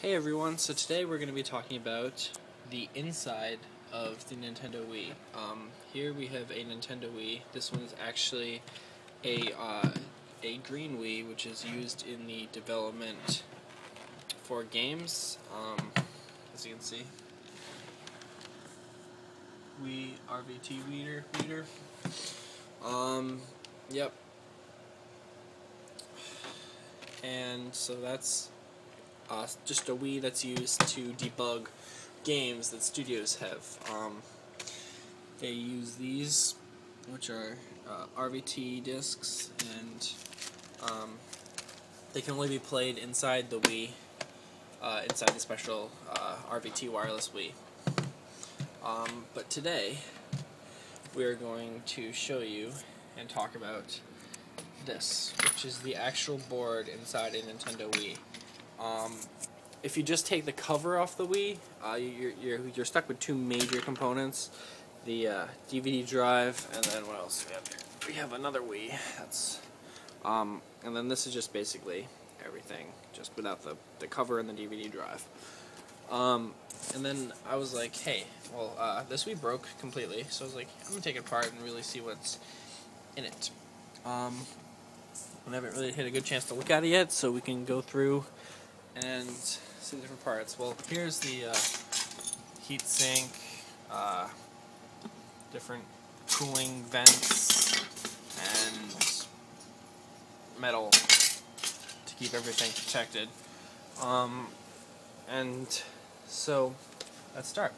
Hey everyone, so today we're going to be talking about the inside of the Nintendo Wii. Here we have a Nintendo Wii. This one is actually a green Wii, which is used in the development for games, as you can see. Wii RVT-R. Yep. And so that's just a Wii that's used to debug games that studios have. They use these, which are RVT discs, and they can only be played inside the Wii, inside the special RVT wireless Wii. But today, we're going to show you and talk about this, which is the actual board inside a Nintendo Wii. If you just take the cover off the Wii, you're stuck with two major components: the DVD drive, and then what else do we have here? We have another Wii. That's and then this is just basically everything, just without the cover and the DVD drive. And then I was like, hey, well, this Wii broke completely, so I was like, I'm gonna take it apart and really see what's in it. I haven't really had a good chance to look at it yet, so we can go through and see the different parts. Well, here's the heat sink, different cooling vents, and metal to keep everything protected. And so let's start.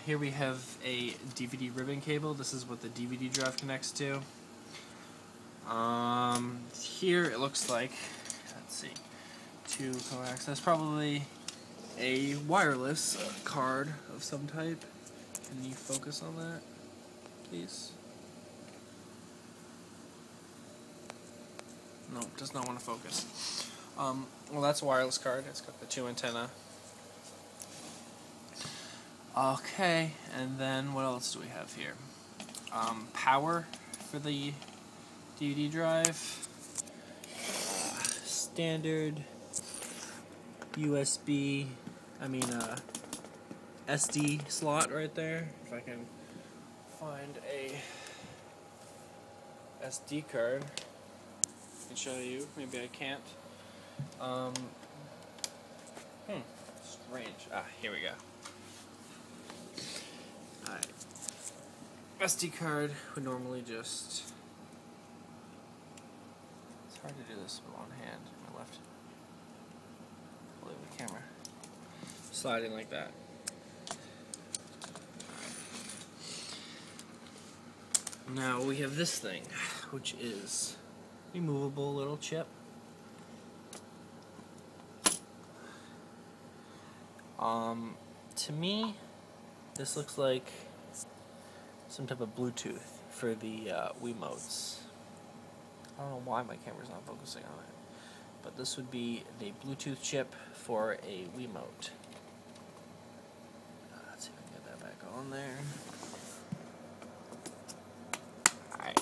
Here we have a DVD ribbon cable. This is what the DVD drive connects to. Here it looks like, let's see, two coax. That's probably a wireless card of some type. Can you focus on that, please? No, it does not want to focus. Well, that's a wireless card. It's got the two antenna. Okay, and then what else do we have here? Power for the DVD drive. Standard USB, SD slot right there. If I can find a SD card, I can show you. Maybe I can't. Strange. Here we go. Alright. SD card would normally just... It's hard to do this with one hand. My left. Hold the camera. Sliding like that. Now we have this thing, which is a removable little chip. To me, this looks like some type of Bluetooth for the Wiimotes. I don't know why my camera's not focusing on it, but this would be the Bluetooth chip for a Wiimote. Let's see if I can get that back on there. Alright.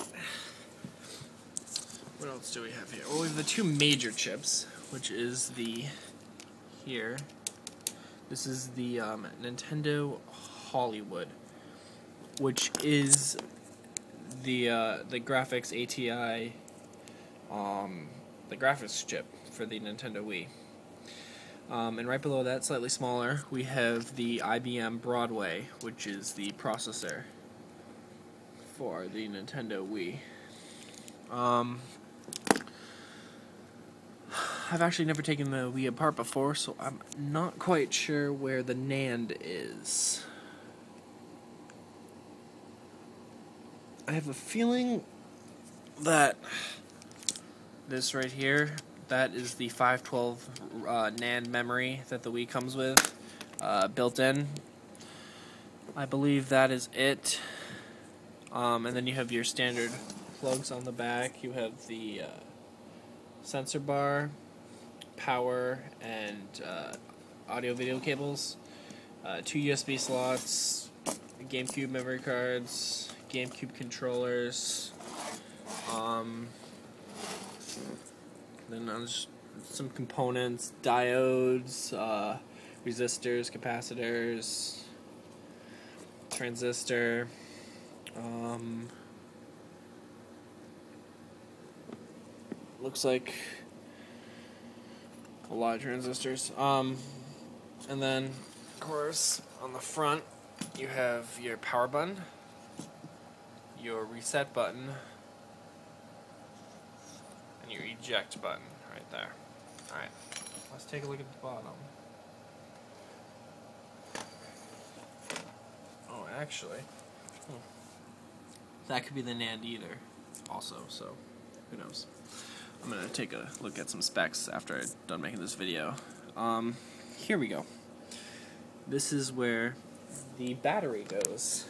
What else do we have here? Well, we have the two major chips, which is here. This is the Nintendo Hollywood, which is the graphics ATI, the graphics chip for the Nintendo Wii. And right below that, slightly smaller, we have the IBM Broadway, which is the processor for the Nintendo Wii. I've actually never taken the Wii apart before, so I'm not quite sure where the NAND is. I have a feeling that this right here, that is the 512 NAND memory that the Wii comes with, built in. I believe that is it. And then you have your standard plugs on the back. You have the sensor bar, power, and audio-video cables, two USB slots, GameCube memory cards, GameCube controllers. Then I'll just some components, diodes, resistors, capacitors, transistor, looks like a lot of transistors. And then, of course, on the front, you have your power button, your reset button, and your eject button right there. Alright, let's take a look at the bottom. Oh, actually, that could be the NAND either, also, so who knows. I'm going to take a look at some specs after I'm done making this video. Here we go. This is where the battery goes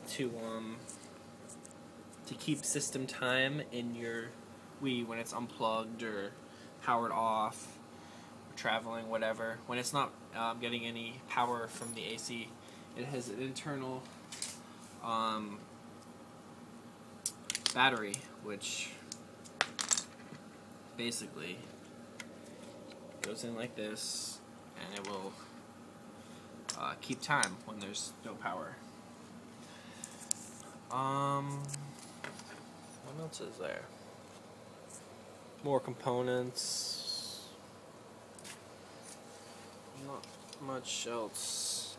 to keep system time in your Wii when it's unplugged or powered off, or traveling, whatever. When it's not getting any power from the AC, it has an internal battery, which basically goes in like this, and it will keep time when there's no power. What else is there? More components. Not much else.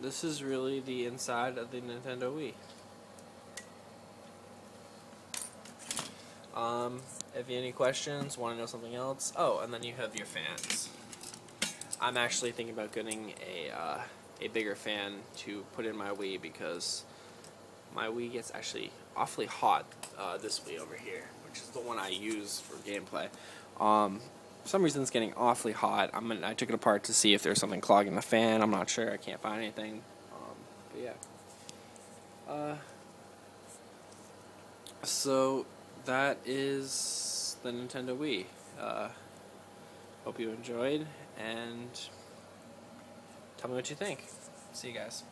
This is really the inside of the Nintendo Wii. If you have any questions, want to know something else, oh, and then you have your fans. I'm actually thinking about getting a bigger fan to put in my Wii because my Wii gets actually awfully hot, this Wii over here, which is the one I use for gameplay. For some reason it's getting awfully hot. I took it apart to see if there's something clogging the fan. I'm not sure. I can't find anything. But yeah. So that is the Nintendo Wii. Hope you enjoyed, and tell me what you think. See you guys.